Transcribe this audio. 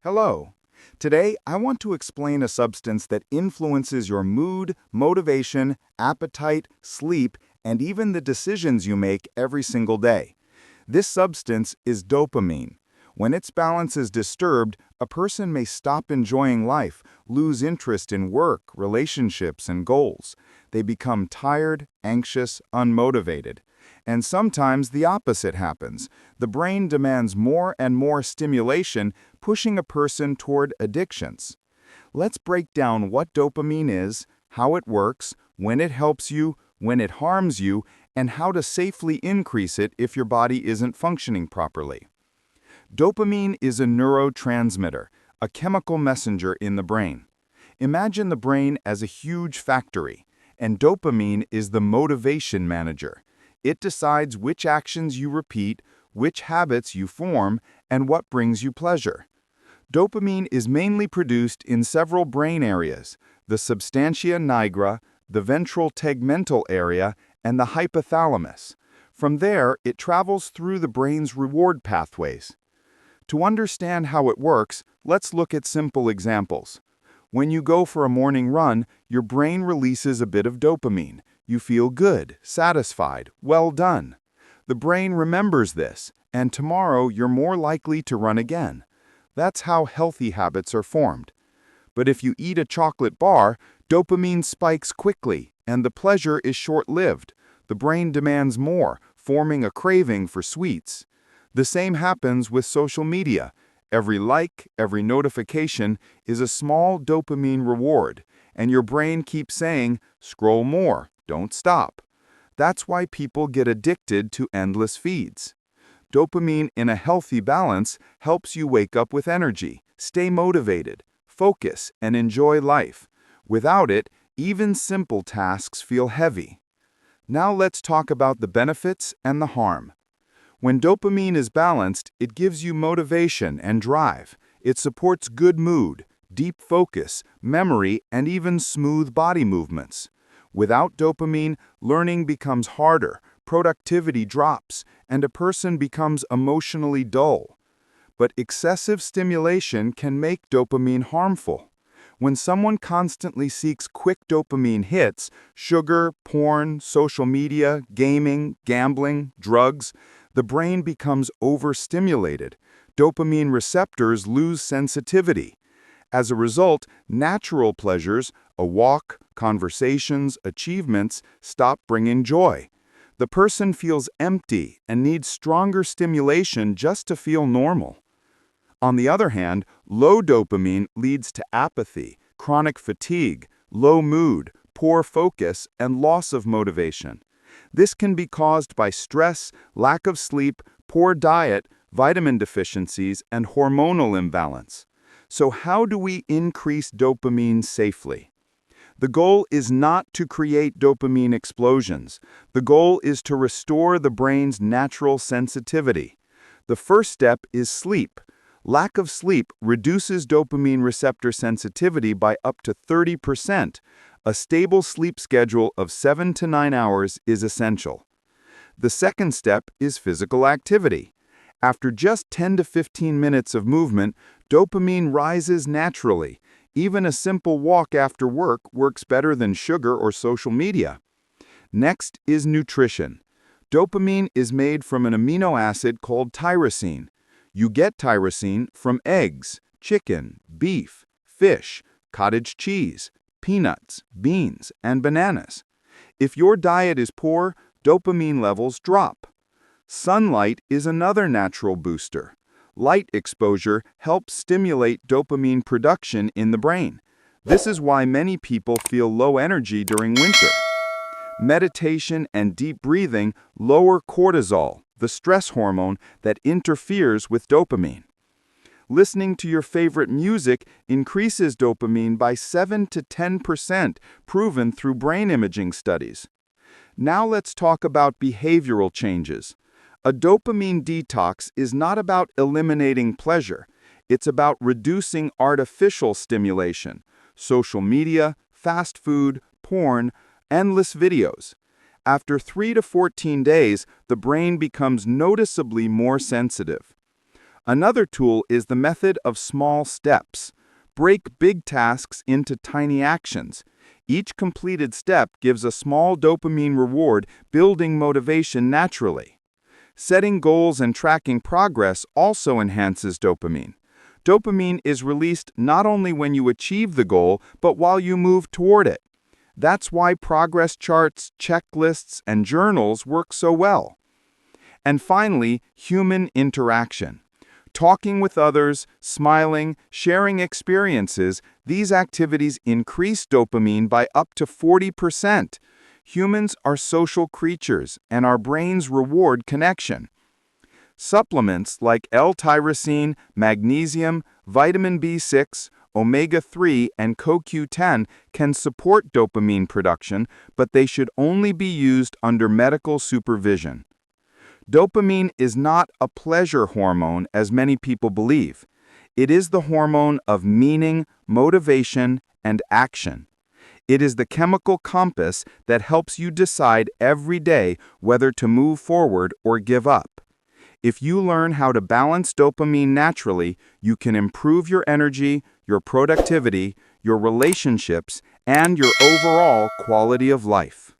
Hello. Today, I want to explain a substance that influences your mood, motivation, appetite, sleep, and even the decisions you make every single day. This substance is dopamine. When its balance is disturbed, a person may stop enjoying life, lose interest in work, relationships, and goals. They become tired, anxious, unmotivated. And sometimes the opposite happens. The brain demands more and more stimulation, pushing a person toward addictions. Let's break down what dopamine is, how it works, when it helps you, when it harms you, and how to safely increase it if your body isn't functioning properly. Dopamine is a neurotransmitter, a chemical messenger in the brain. Imagine the brain as a huge factory, and dopamine is the motivation manager. It decides which actions you repeat, which habits you form, and what brings you pleasure. Dopamine is mainly produced in several brain areas: the substantia nigra, the ventral tegmental area, and the hypothalamus. From there, it travels through the brain's reward pathways. To understand how it works, let's look at simple examples. When you go for a morning run, your brain releases a bit of dopamine. You feel good, satisfied, well done. The brain remembers this, and tomorrow you're more likely to run again. That's how healthy habits are formed. But if you eat a chocolate bar, dopamine spikes quickly, and the pleasure is short-lived. The brain demands more, forming a craving for sweets. The same happens with social media. Every like, every notification is a small dopamine reward, and your brain keeps saying, "Scroll more, don't stop." That's why people get addicted to endless feeds. Dopamine in a healthy balance helps you wake up with energy, stay motivated, focus, and enjoy life. Without it, even simple tasks feel heavy. Now let's talk about the benefits and the harm. When dopamine is balanced, it gives you motivation and drive. It supports good mood, deep focus, memory, and even smooth body movements. Without dopamine, learning becomes harder, productivity drops, and a person becomes emotionally dull. But excessive stimulation can make dopamine harmful. When someone constantly seeks quick dopamine hits, sugar, porn, social media, gaming, gambling, drugs, the brain becomes overstimulated. Dopamine receptors lose sensitivity. As a result, natural pleasures, a walk, conversations, achievements, stop bringing joy. The person feels empty and needs stronger stimulation just to feel normal. On the other hand, low dopamine leads to apathy, chronic fatigue, low mood, poor focus, and loss of motivation. This can be caused by stress, lack of sleep, poor diet, vitamin deficiencies, and hormonal imbalance. So how do we increase dopamine safely? The goal is not to create dopamine explosions. The goal is to restore the brain's natural sensitivity. The first step is sleep. Lack of sleep reduces dopamine receptor sensitivity by up to 30%. A stable sleep schedule of 7 to 9 hours is essential. The second step is physical activity. After just 10 to 15 minutes of movement, dopamine rises naturally. Even a simple walk after work works better than sugar or social media. Next is nutrition. Dopamine is made from an amino acid called tyrosine. You get tyrosine from eggs, chicken, beef, fish, cottage cheese, peanuts, beans, and bananas. If your diet is poor, dopamine levels drop. Sunlight is another natural booster. Light exposure helps stimulate dopamine production in the brain. This is why many people feel low energy during winter. Meditation and deep breathing lower cortisol, the stress hormone that interferes with dopamine. Listening to your favorite music increases dopamine by 7 to 10%, proven through brain imaging studies. Now let's talk about behavioral changes. A dopamine detox is not about eliminating pleasure. It's about reducing artificial stimulation, social media, fast food, porn, endless videos. After 3 to 14 days, the brain becomes noticeably more sensitive. Another tool is the method of small steps. Break big tasks into tiny actions. Each completed step gives a small dopamine reward, building motivation naturally. Setting goals and tracking progress also enhances dopamine. Dopamine is released not only when you achieve the goal, but while you move toward it. That's why progress charts, checklists, and journals work so well. And finally, human interaction. Talking with others, smiling, sharing experiences, these activities increase dopamine by up to 40%. Humans are social creatures, and our brains reward connection. Supplements like L-tyrosine, magnesium, vitamin B6, omega-3, and CoQ10 can support dopamine production, but they should only be used under medical supervision. Dopamine is not a pleasure hormone, as many people believe. It is the hormone of meaning, motivation, and action. It is the chemical compass that helps you decide every day whether to move forward or give up. If you learn how to balance dopamine naturally, you can improve your energy, your productivity, your relationships, and your overall quality of life.